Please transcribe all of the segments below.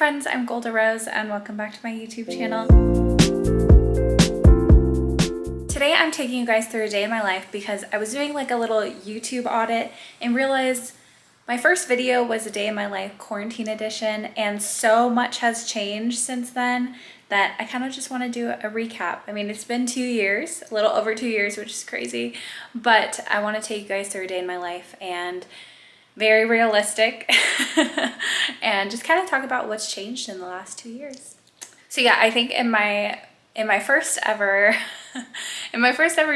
friends, I'm Golda Rose and welcome back to my YouTube channel. Today I'm taking you guys through a day in my life because I was doing like a little YouTube audit and realized my first video was a day in my life quarantine edition, and so much has changed since then that I kind of just want to do a recap. I mean, it's been 2 years, a little over 2 years, which is crazy, but I want to take you guys through a day in my life and very realistic and just kind of talk about what's changed in the last 2 years. So yeah, I think in my first ever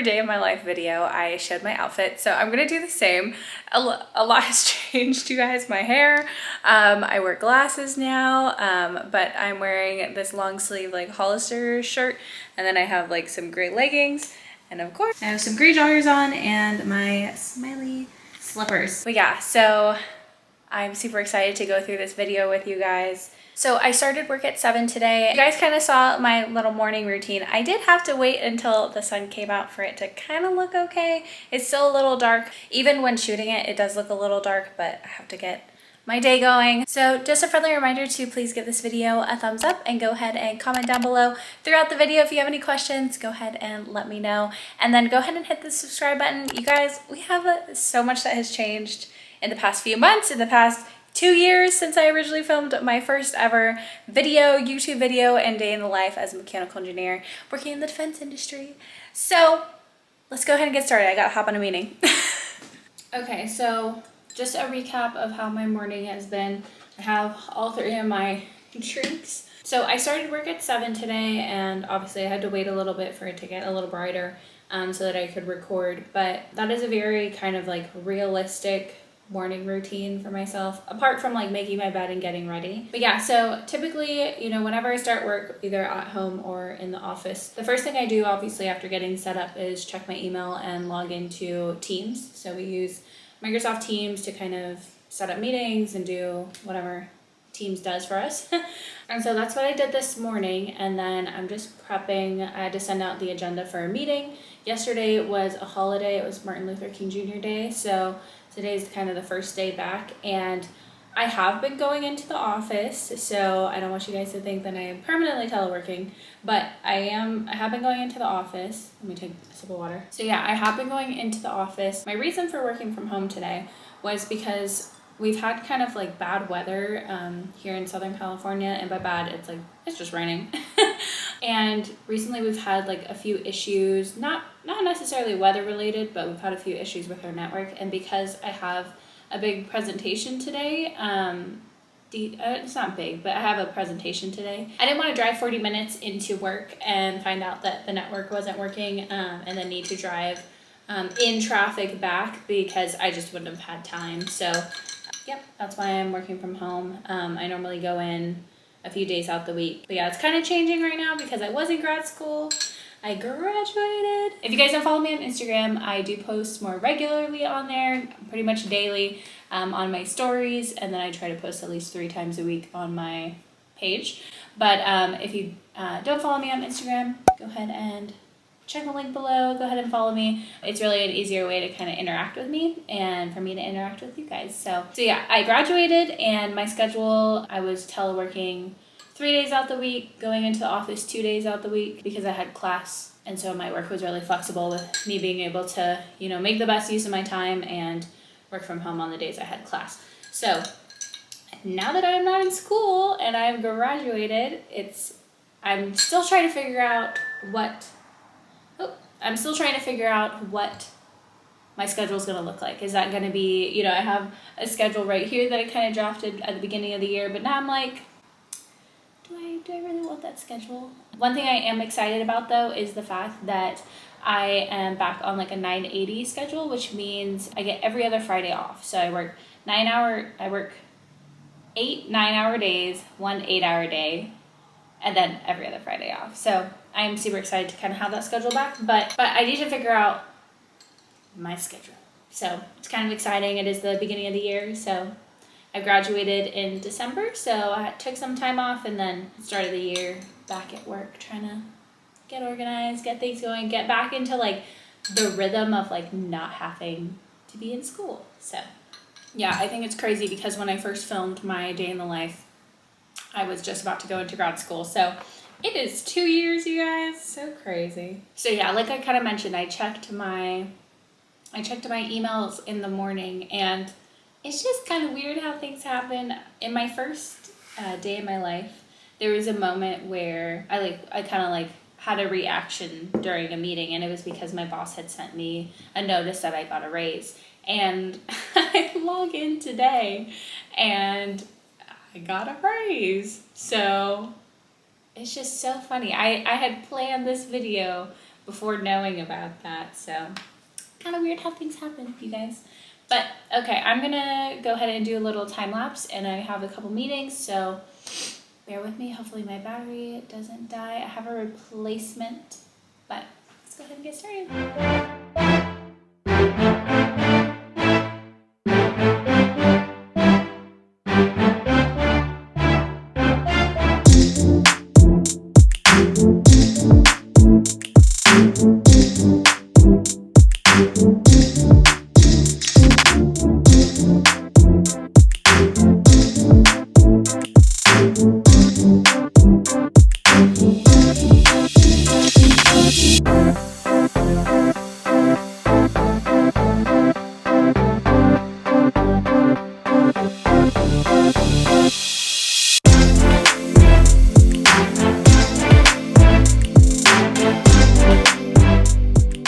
day of my life video, I showed my outfit. So I'm gonna do the same. A lot has changed, you guys. My hair, I wear glasses now, but I'm wearing this long sleeve like Hollister shirt, and then I have like some gray leggings, and of course I have some gray joggers on and my smiley slippers. But yeah, so I'm super excited to go through this video with you guys. So I started work at 7 today. You guys kind of saw my little morning routine. I did have to wait until the sun came out for it to kind of look okay. It's still a little dark. Even when shooting it, it does look a little dark, but I have to get my day going. So just a friendly reminder to please give this video a thumbs up and go ahead and comment down below throughout the video. If you have any questions, go ahead and let me know. And then go ahead and hit the subscribe button. You guys, we have so much that has changed in the past few months, in the past 2 years since I originally filmed my first ever YouTube video and day in the life as a mechanical engineer working in the defense industry. So let's go ahead and get started. I gotta hop on a meeting. Okay, so just a recap of how my morning has been. I have all 3 of my drinks. So I started work at 7 today, and obviously I had to wait a little bit for it to get a little brighter so that I could record. But that is a very kind of like realistic morning routine for myself, apart from like making my bed and getting ready. But yeah, so typically, you know, whenever I start work, either at home or in the office, the first thing I do obviously after getting set up is check my email and log into Teams. So we use Microsoft Teams to kind of set up meetings and do whatever Teams does for us. And so that's what I did this morning, and then I'm just prepping. I had to send out the agenda for a meeting. Yesterday was a holiday. It was Martin Luther King Jr. Day, so today's kind of the first day back, and I have been going into the office, so I don't want you guys to think that I am permanently teleworking, but I have been going into the office. Let me take a sip of water. So yeah, I have been going into the office. My reason for working from home today was because we've had kind of like bad weather here in Southern California, and by bad, it's just raining. And recently we've had like a few issues, not necessarily weather related, but we've had a few issues with our network. And because I have a big presentation today, it's not big, but I have a presentation today. I didn't want to drive 40 minutes into work and find out that the network wasn't working, and then need to drive in traffic back, because I just wouldn't have had time. So yep, that's why I'm working from home. I normally go in a few days out the week. But yeah, it's kind of changing right now because I was in grad school. I graduated. If you guys don't follow me on Instagram, I do post more regularly on there, pretty much daily, on my stories, and then I try to post at least 3 times a week on my page. But if you don't follow me on Instagram, go ahead and check the link below. Go ahead and follow me. It's really an easier way to kind of interact with me and for me to interact with you guys. So yeah, I graduated, and my schedule, I was teleworking 3 days out the week, going into the office 2 days out the week because I had class. And so my work was really flexible with me being able to, you know, make the best use of my time and work from home on the days I had class. So now that I'm not in school and I've graduated, I'm still trying to figure out what my schedule is going to look like. Is that going to be, you know, I have a schedule right here that I kind of drafted at the beginning of the year, but now I'm like, do I really want that schedule? One thing I am excited about though is the fact that I am back on like a 980 schedule, which means I get every other Friday off. So I work 8 9-hour days, 1 8-hour day, and then every other Friday off. So I'm super excited to kind of have that schedule back, but I need to figure out my schedule. So it's kind of exciting. It is the beginning of the year, so I graduated in December, so I took some time off and then started the year back at work, trying to get organized, get things going, get back into like the rhythm of like not having to be in school. So yeah, I think it's crazy because when I first filmed my day in the life, I was just about to go into grad school. So it is 2 years, you guys. So crazy. So yeah, like I kind of mentioned, I checked my emails in the morning, and it's just kind of weird how things happen. In my first day of my life, there was a moment where I kind of like had a reaction during a meeting, and it was because my boss had sent me a notice that I got a raise. And I log in today and I got a raise. So it's just so funny. I had planned this video before knowing about that. So kind of weird how things happen, you guys. But okay, I'm gonna go ahead and do a little time lapse, and I have a couple meetings, so bear with me. Hopefully my battery doesn't die. I have a replacement, but let's go ahead and get started.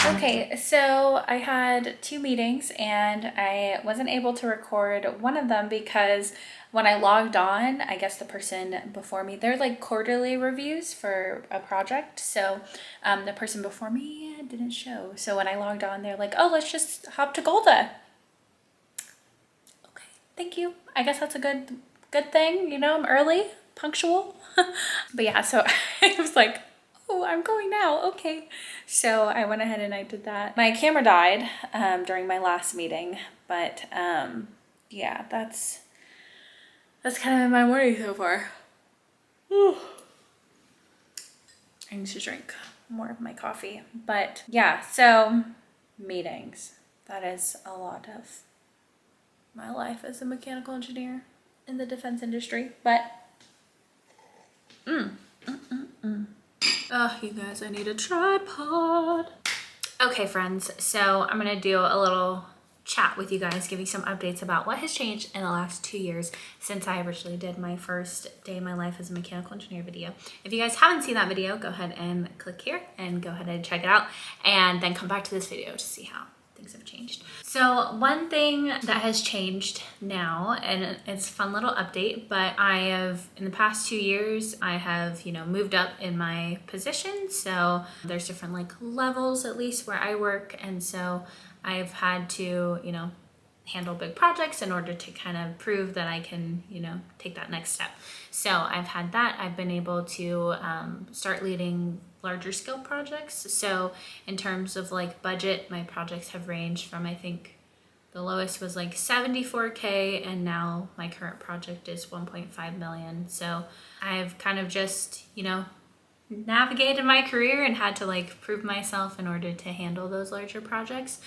Okay, so I had 2 meetings and I wasn't able to record one of them because when I logged on, I guess the person before me, they're like quarterly reviews for a project. So the person before me didn't show. So when I logged on, they're like, oh, let's just hop to Golda. Okay, thank you. I guess that's a good thing. You know, I'm early, punctual. But yeah, so I was like, oh, I'm going now. Okay. So I went ahead and I did that. My camera died during my last meeting, but yeah, that's kind of my morning so far. Whew. I need to drink more of my coffee. But yeah, so meetings. That is a lot of my life as a mechanical engineer in the defense industry. But oh, you guys, I need a tripod. Okay, friends, so I'm gonna do a little chat with you guys, giving some updates about what has changed in the last 2 years since I originally did my first day of my life as a mechanical engineer video. If you guys haven't seen that video, go ahead and click here and go ahead and check it out, and then come back to this video to see how things have changed. So one thing that has changed now, and it's a fun little update, but I have, in the past 2 years, I have, moved up in my position. So there's different like levels, at least where I work. And so I've had to, handle big projects in order to kind of prove that I can, take that next step. So I've had that. I've been able to start leading larger scale projects. So in terms of like budget, my projects have ranged from, I think the lowest was like 74K, and now my current project is 1.5 million. So I've kind of just, navigated my career and had to like prove myself in order to handle those larger projects,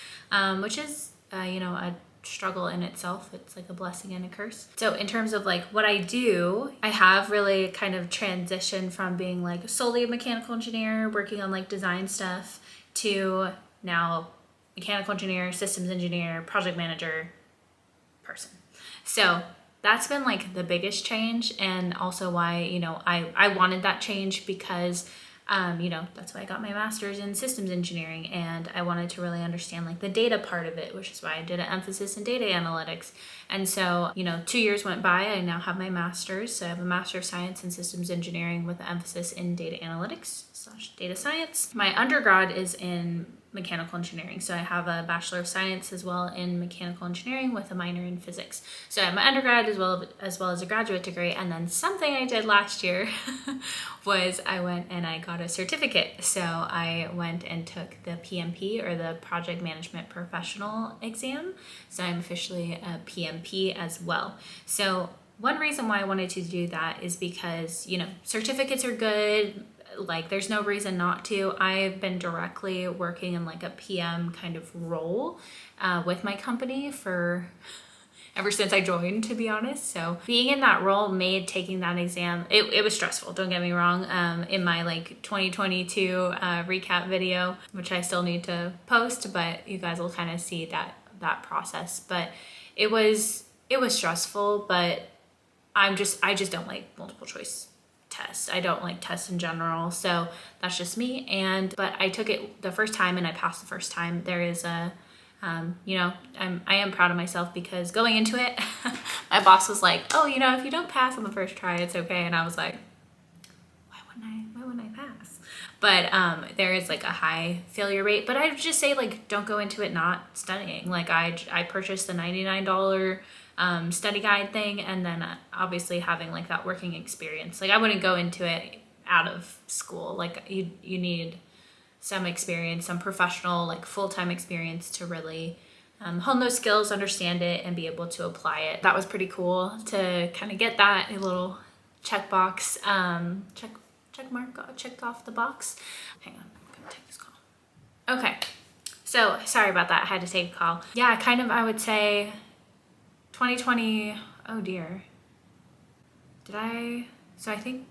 which is, a struggle in itself. It's like a blessing and a curse. So in terms of like what I do, I have really kind of transitioned from being like solely a mechanical engineer working on like design stuff to now mechanical engineer, systems engineer, project manager person. So that's been like the biggest change, and also why, I wanted that change because that's why I got my master's in systems engineering, and I wanted to really understand like the data part of it, which is why I did an emphasis in data analytics. And so, 2 years went by, I now have my master's. So I have a Master of Science in Systems Engineering with an emphasis in data analytics / data science. My undergrad is in mechanical engineering. So I have a Bachelor of Science as well in mechanical engineering with a minor in physics. So I have my undergrad as well as a graduate degree. And then something I did last year was I went and I got a certificate. So I went and took the PMP, or the Project Management Professional exam. So I'm officially a PMP as well. So one reason why I wanted to do that is because, certificates are good. Like there's no reason not to. I've been directly working in like a PM kind of role with my company for ever since I joined, to be honest. So being in that role made taking that exam, it was stressful, don't get me wrong. In my like 2022 recap video, which I still need to post, but you guys will kind of see that process. But it was stressful, but I just don't like multiple choice tests. I don't like tests in general, so that's just me. But I took it the first time and I passed the first time. There is a you know, I am proud of myself because going into it, my boss was like, oh, you know, if you don't pass on the first try, it's okay. And I was like, why wouldn't I pass? But there is like a high failure rate. But I would just say, like, don't go into it not studying. Like I purchased the $99 study guide thing, and then obviously having like that working experience. Like I wouldn't go into it out of school. Like you need some experience, some professional, like full-time experience to really hone those skills, understand it, and be able to apply it. That was pretty cool to kind of get that little checkbox, check mark, checked off the box. Hang on, I'm gonna take this call. Okay, so sorry about that, I had to take a call. Yeah, kind of, I would say 2020, oh dear. So I think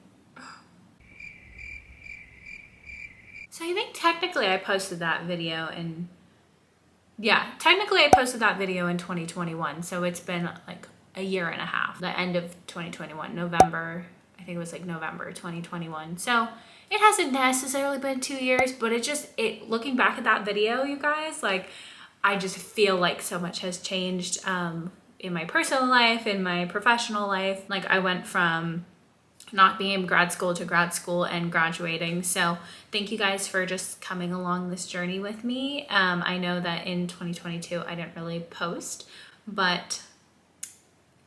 technically I posted that video in 2021. So it's been like a year and a half, the end of 2021, November, I think it was like November 2021. So it hasn't necessarily been 2 years, but looking back at that video, you guys, like I just feel like so much has changed in my personal life, in my professional life. Like I went from not being in grad school to grad school and graduating. So thank you guys for just coming along this journey with me. I know that in 2022, I didn't really post, but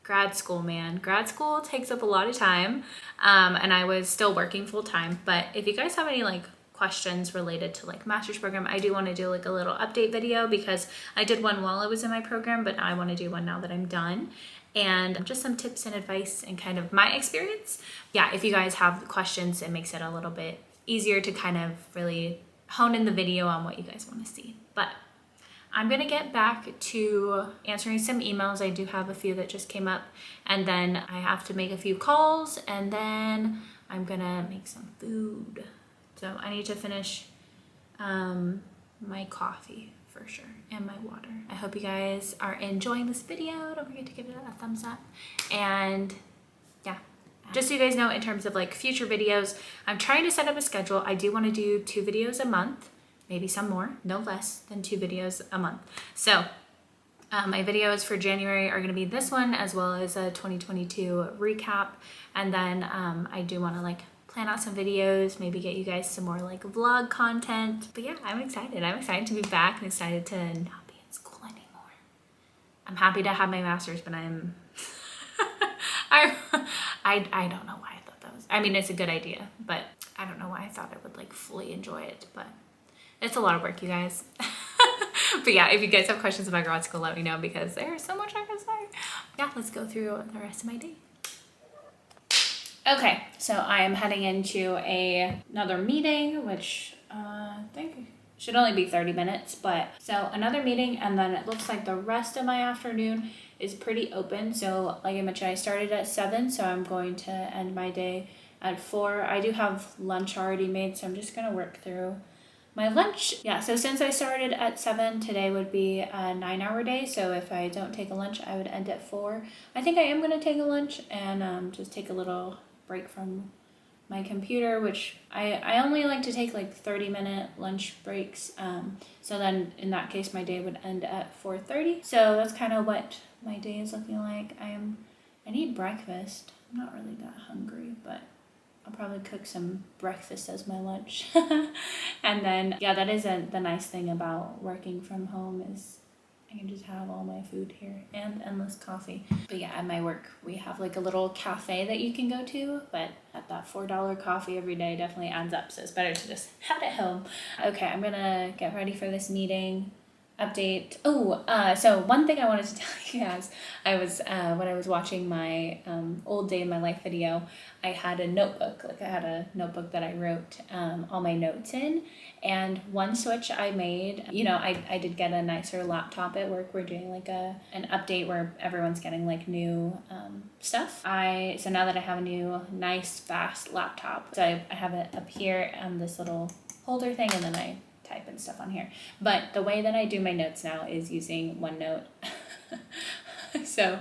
grad school, man, grad school takes up a lot of time. And I was still working full time. But if you guys have any like questions related to like master's program, I do want to do like a little update video because I did one while I was in my program, but I want to do one now that I'm done. And just some tips and advice and kind of my experience. Yeah, if you guys have questions, it makes it a little bit easier to kind of really hone in the video on what you guys want to see. But I'm gonna get back to answering some emails. I do have a few that just came up, and then I have to make a few calls, and then I'm gonna make some food. So I need to finish my coffee for sure, and my water. I hope you guys are enjoying this video. Don't forget to give it a thumbs up. And yeah, just so you guys know, in terms of like future videos, I'm trying to set up a schedule. I do want to do 2 videos a month, maybe some more, no less than 2 videos a month. So my videos for January are going to be this one, as well as a 2022 recap. And then I do want to like plan out some videos, maybe get you guys some more like vlog content. But yeah, I'm excited. I'm excited to be back and excited to not be in school anymore. I'm happy to have my master's, but I don't know why I thought that was, I mean, it's a good idea, but I don't know why I thought I would like fully enjoy it, but it's a lot of work, you guys. But yeah, if you guys have questions about grad school, let me know because there's so much I can say. Yeah, let's go through the rest of my day. Okay, so I am heading into another meeting, which I think should only be 30 minutes, but so another meeting, and then it looks like the rest of my afternoon is pretty open. So like I mentioned, I started at 7, so I'm going to end my day at 4. I do have lunch already made, so I'm just gonna work through my lunch. Yeah, so since I started at 7, today would be a 9-hour day. So if I don't take a lunch, I would end at 4. I think I am gonna take a lunch and just take a little break from my computer, which I only like to take like 30-minute lunch breaks. So then in that case, my day would end at 4:30. So that's kind of what my day is looking like. I need breakfast. I'm not really that hungry, but I'll probably cook some breakfast as my lunch. And then, yeah, that is the nice thing about working from home is I can just have all my food here and endless coffee. But yeah, at my work, we have like a little cafe that you can go to, but at that $4 coffee every day definitely adds up. So it's better to just have it at home. Okay, I'm gonna get ready for this meeting. update. So one thing I wanted to tell you guys, I was when I was watching my old day in my life video, I had a notebook. Like I had a notebook that I wrote all my notes in, and one switch I made, you know, I did get a nicer laptop at work. We're doing like an update where everyone's getting like new stuff. So now that I have a new nice fast laptop, so I have it up here on this little holder thing, and then I type and stuff on here. But the way that I do my notes now is using OneNote. So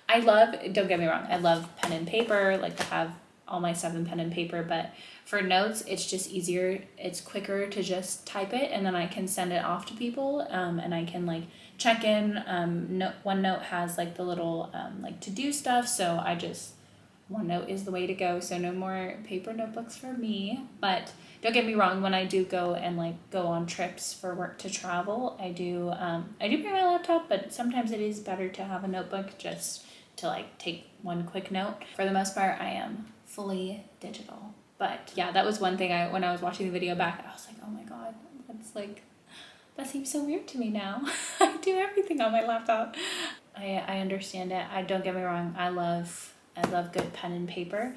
I love, don't get me wrong, I love pen and paper, like to have all my stuff in pen and paper, but for notes, it's just easier, it's quicker to just type it, and then I can send it off to people, and I can like check in. OneNote has like the little like to-do stuff, so OneNote is the way to go. So no more paper notebooks for me. But don't get me wrong, when I do go and like go on trips for work to travel, I do bring my laptop, but sometimes it is better to have a notebook just to like take one quick note. For the most part, I am fully digital. But yeah, that was one thing when I was watching the video back, I was like, oh my God, that seems so weird to me now. I do everything on my laptop. I understand it. Don't get me wrong, I love good pen and paper,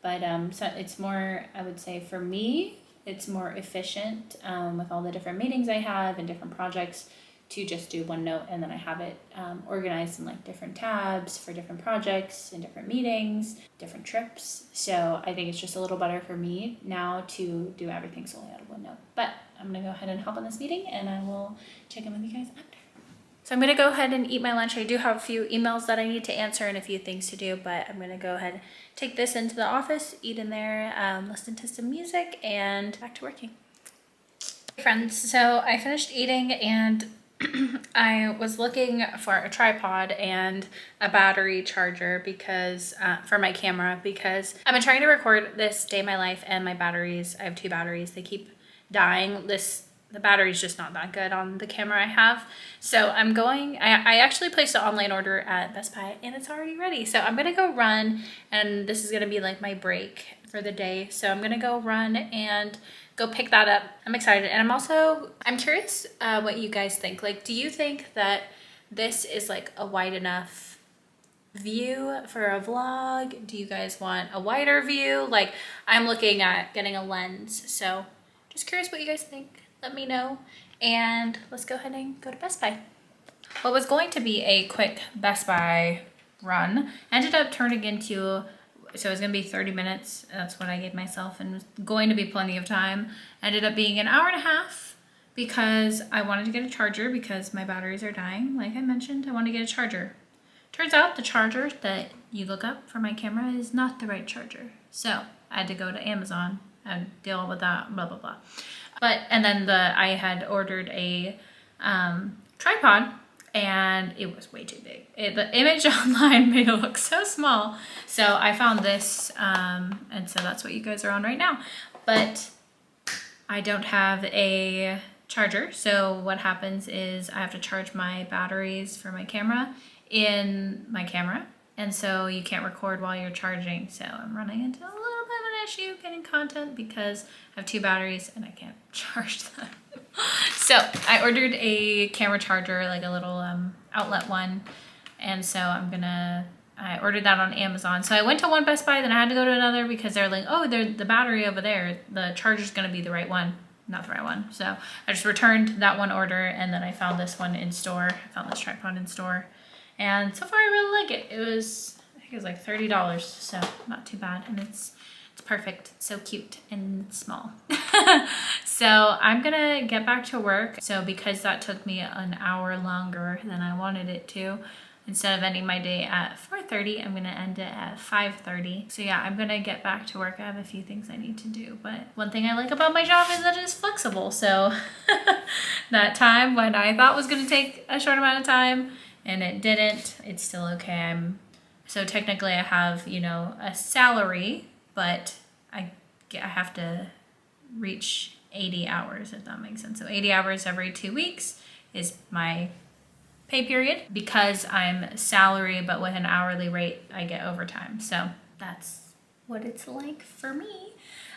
but so it's more, I would say for me, it's more efficient with all the different meetings I have and different projects to just do OneNote, and then I have it organized in like different tabs for different projects and different meetings, different trips. So I think it's just a little better for me now to do everything solely out of OneNote. But I'm gonna go ahead and hop on this meeting, and I will check in with you guys after. So I'm going to go ahead and eat my lunch. I do have a few emails that I need to answer and a few things to do, but I'm going to go ahead and take this into the office, eat in there, listen to some music, and back to working. Hey friends, so I finished eating, and I was looking for a tripod and a battery charger because for my camera, because I've been trying to record this day in my life, and my batteries, I have 2 batteries, they keep dying. The battery's just not that good on the camera I have. So I actually placed an online order at Best Buy, and it's already ready. So I'm gonna go run, and this is gonna be like my break for the day. So I'm gonna go run and go pick that up. I'm excited. And I'm curious what you guys think. Like, do you think that this is like a wide enough view for a vlog? Do you guys want a wider view? Like, I'm looking at getting a lens. So just curious what you guys think. Let me know, and let's go ahead and go to Best Buy. What was going to be a quick Best Buy run ended up turning into, so it was gonna be 30 minutes, that's what I gave myself, and it was going to be plenty of time. Ended up being an hour and a half because I wanted to get a charger because my batteries are dying. Like I mentioned, I wanted to get a charger. Turns out the charger that you look up for my camera is not the right charger. So I had to go to Amazon and deal with that, blah, blah, blah. And then I had ordered a tripod, and it was way too big. The image online made it look so small. So I found this, and so that's what you guys are on right now. But I don't have a charger. So what happens is I have to charge my batteries for my camera in my camera. And so you can't record while you're charging. So I'm running into a little bit of an issue getting content because I have 2 batteries and I can't charge them. So I ordered a camera charger, like a little outlet one. And so I ordered that on Amazon. So I went to one Best Buy, then I had to go to another because they're like, oh, the battery over there, the charger's gonna be the right one. Not the right one. So I just returned that one order, and then I found this one in store. I found this tripod in store. And so far I really like it. I think it was like $30, so not too bad. And it's perfect. It's so cute and small. So I'm gonna get back to work. So because that took me an hour longer than I wanted it to, instead of ending my day at 4:30, I'm gonna end it at 5:30. So yeah, I'm gonna get back to work. I have a few things I need to do, but one thing I like about my job is that it's flexible. So that time when I thought was gonna take a short amount of time and it didn't, it's still okay. So technically I have, a salary, but I have to reach 80 hours, if that makes sense. So 80 hours every 2 weeks is my pay period. Because I'm salary, but with an hourly rate, I get overtime. So that's what it's like for me.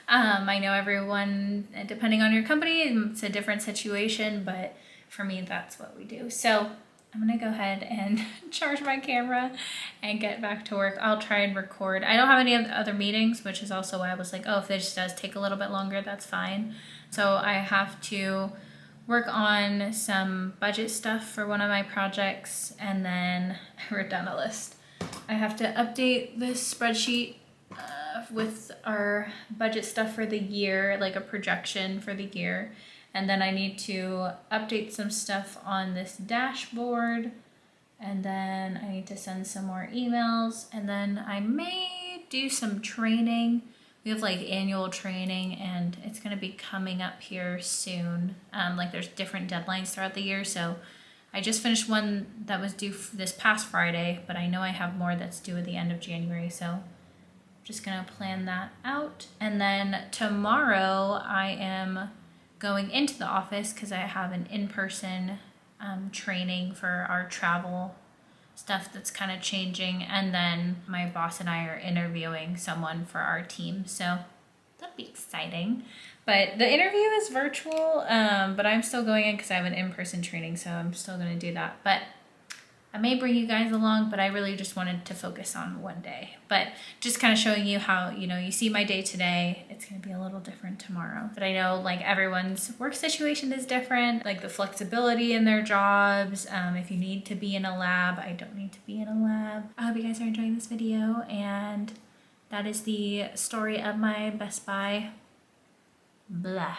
I know everyone, depending on your company, it's a different situation, but for me, that's what we do. So I'm gonna go ahead and charge my camera and get back to work. I'll try and record. I don't have any other meetings, which is also why I was like, oh, if this does take a little bit longer, that's fine. So I have to work on some budget stuff for one of my projects, and then I wrote down a list. I have to update this spreadsheet with our budget stuff for the year, like a projection for the year. And then I need to update some stuff on this dashboard. And then I need to send some more emails. And then I may do some training. We have like annual training, and it's gonna be coming up here soon. Like there's different deadlines throughout the year. So I just finished one that was due this past Friday, but I know I have more that's due at the end of January. So I'm just gonna plan that out. And then tomorrow I am going into the office because I have an in-person training for our travel stuff that's kind of changing, and then my boss and I are interviewing someone for our team, so that'll be exciting. But the interview is virtual, but I'm still going in because I have an in-person training, so I'm still going to do that. But I may bring you guys along, but I really just wanted to focus on one day. But just kind of showing you how, you know, you see my day today, it's going to be a little different tomorrow. But I know like everyone's work situation is different, like the flexibility in their jobs. If you need to be in a lab, I don't need to be in a lab. I hope you guys are enjoying this video, and that is the story of my Best Buy blah.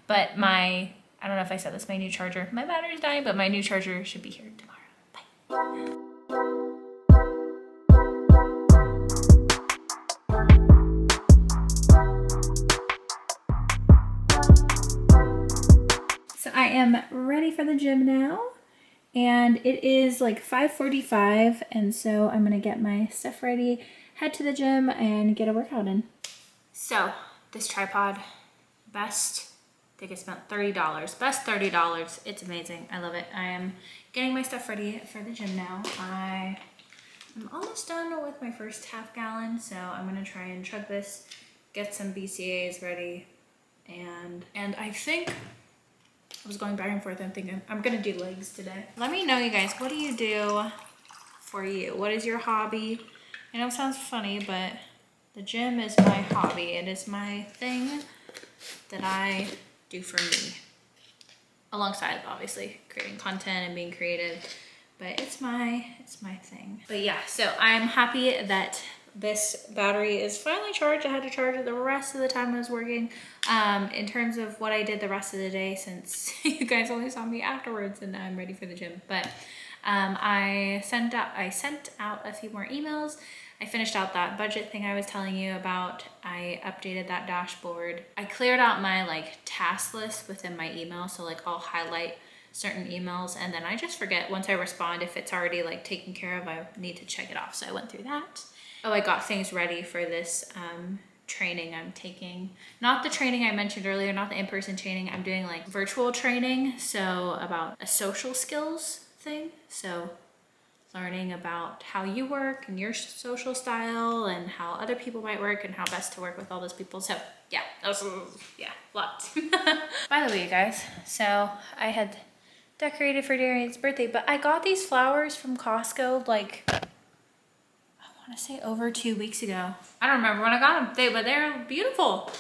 But I don't know if I said this, my new charger. My battery's dying, but my new charger should be here tomorrow. Bye. So I am ready for the gym now, and it is like 5:45, and so I'm gonna get my stuff ready, head to the gym, and get a workout in. So this tripod, best. I think I spent $30. Best $30. It's amazing. I love it. I am getting my stuff ready for the gym now. I'm almost done with my first half gallon, so I'm gonna try and chug this, get some BCAAs ready, and I think I was going back and forth. I'm thinking I'm gonna do legs today. Let me know, you guys. What do you do for you? What is your hobby? I know it sounds funny, but the gym is my hobby. It is my thing that I do for me, alongside obviously creating content and being creative, but it's my thing. But yeah, so I'm happy that this battery is finally charged. I had to charge it the rest of the time I was working. In terms of what I did the rest of the day, since you guys only saw me afterwards, and now I'm ready for the gym. But I sent out a few more emails. I finished out that budget thing I was telling you about. I updated that dashboard. I cleared out my like task list within my email. So like I'll highlight certain emails, and then I just forget once I respond if it's already like taken care of. I need to check it off. So I went through that. Oh, I got things ready for this training I'm taking. Not the training I mentioned earlier, not the in-person training. I'm doing like virtual training. So about a social skills thing. So learning about how you work and your social style and how other people might work and how best to work with all those people. So yeah, that was a lot. By the way, you guys, so I had decorated for Darian's birthday, but I got these flowers from Costco like, I want to say over 2 weeks ago. I don't remember when I got them, but they're beautiful.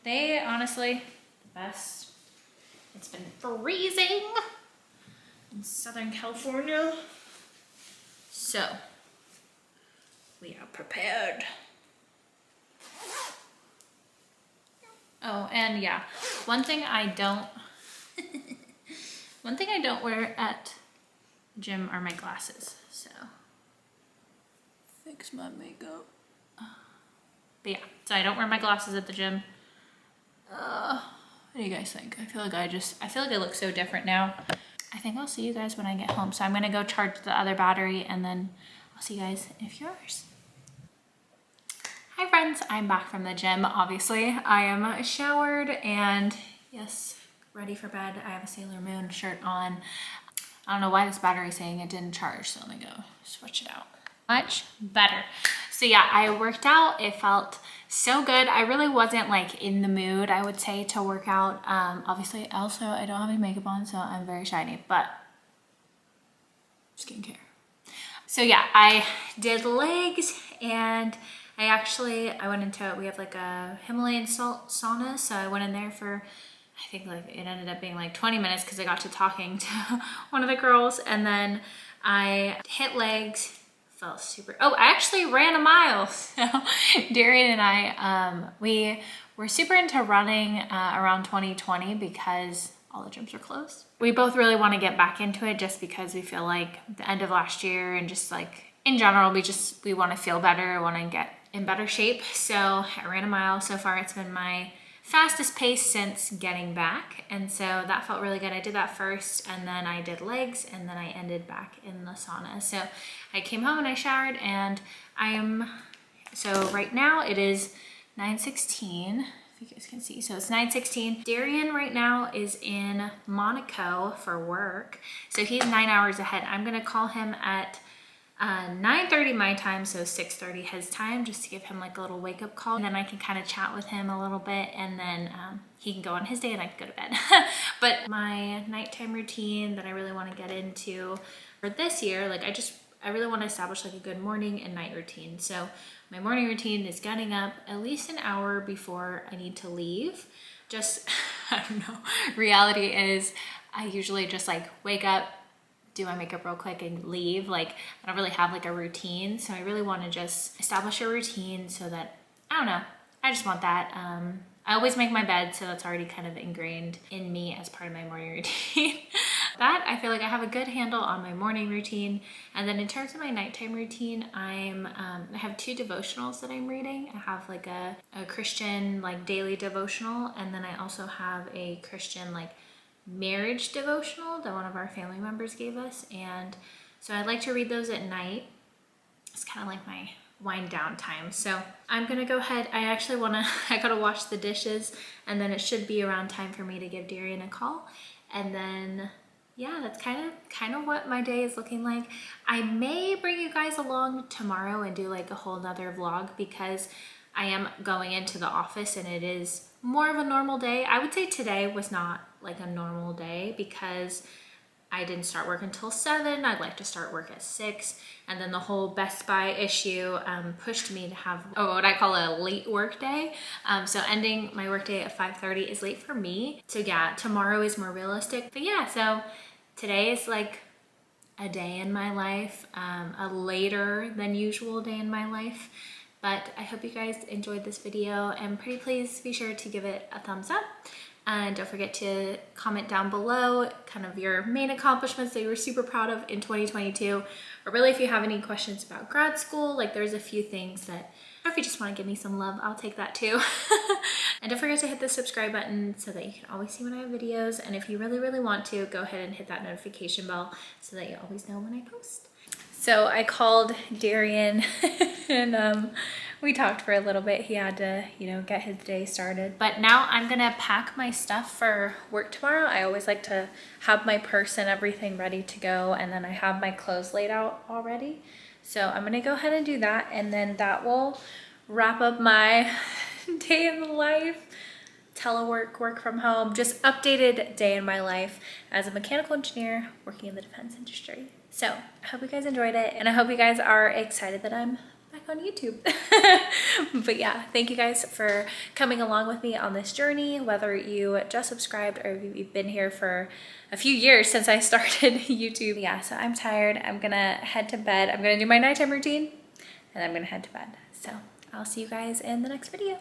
They honestly, the best. It's been freezing in Southern California. So, we are prepared. Oh, and yeah, one thing I don't wear at the gym are my glasses, so fix my makeup. But yeah, so I don't wear my glasses at the gym. What do you guys think? I feel like I look so different now. I think I'll see you guys when I get home. So I'm gonna go charge the other battery, and then I'll see you guys in a few hours. Hi friends, I'm back from the gym, obviously. I am showered and yes, ready for bed. I have a Sailor Moon shirt on. I don't know why this battery is saying it didn't charge, so let me go switch it out. Much better. So yeah, I worked out. It felt so good. I really wasn't like in the mood, I would say, to work out. Obviously, also, I don't have any makeup on, so I'm very shiny, but skincare. So yeah, I did legs, and I went into, we have like a Himalayan salt sauna. So I went in there for, I think like it ended up being like 20 minutes because I got to talking to one of the girls, and then I hit legs. Felt super, oh, I actually ran a mile. So Darian and I, we were super into running around 2020 because all the gyms are closed. We both really want to get back into it just because we feel like the end of last year and just like in general, we want to feel better, want to get in better shape. So I ran a mile. So far it's been my fastest pace since getting back, and so that felt really good. I did that first, and then I did legs, and then I ended back in the sauna. So I came home and I showered, and so right now it is 9:16, if you guys can see. So it's 9:16. Darian right now is in Monaco for work, so he's 9 hours ahead. I'm gonna call him at 9:30 my time, so 6:30 his time, just to give him like a little wake-up call, and then I can kind of chat with him a little bit, and then he can go on his day and I can go to bed. But my nighttime routine that I really want to get into for this year, like I really want to establish like a good morning and night routine. So my morning routine is getting up at least an hour before I need to leave. Just, I don't know, reality is I usually just like wake up, do my makeup real quick and leave. Like I don't really have like a routine, so I really want to just establish a routine so that, I don't know, I just want that. I always make my bed, so that's already kind of ingrained in me as part of my morning routine. That, I feel like I have a good handle on my morning routine. And then in terms of my nighttime routine, I have 2 devotionals that I'm reading. I have like a Christian like daily devotional, and then I also have a Christian like marriage devotional that one of our family members gave us, and so I'd like to read those at night. It's kind of like my wind down time. So I'm gonna go ahead. I gotta wash the dishes, and then it should be around time for me to give Darian a call, and then yeah, that's kind of what my day is looking like. I may bring you guys along tomorrow and do like a whole nother vlog, because I am going into the office and it is more of a normal day. I would say today was not like a normal day because I didn't start work until 7. I'd like to start work at 6. And then the whole Best Buy issue pushed me to have what I call a late work day. So ending my work day at 5:30 is late for me. So yeah, tomorrow is more realistic. But yeah, so today is like a day in my life, a later than usual day in my life. But I hope you guys enjoyed this video, and pretty please be sure to give it a thumbs up. And don't forget to comment down below kind of your main accomplishments that you were super proud of in 2022. Or really, if you have any questions about grad school, like there's a few things that, or if you just want to give me some love, I'll take that too. And don't forget to hit the subscribe button so that you can always see when I have videos. And if you really, really want to, go ahead and hit that notification bell so that you always know when I post. So I called Darian and we talked for a little bit. He had to, get his day started. But now I'm gonna pack my stuff for work tomorrow. I always like to have my purse and everything ready to go, and then I have my clothes laid out already. So I'm gonna go ahead and do that, and then that will wrap up my day in the life. Telework, work from home, just updated day in my life as a mechanical engineer working in the defense industry. So I hope you guys enjoyed it, and I hope you guys are excited that I'm back on YouTube. But yeah, thank you guys for coming along with me on this journey, whether you just subscribed or you've been here for a few years since I started YouTube. Yeah, so I'm tired. I'm gonna head to bed. I'm gonna do my nighttime routine, and I'm gonna head to bed. So I'll see you guys in the next video.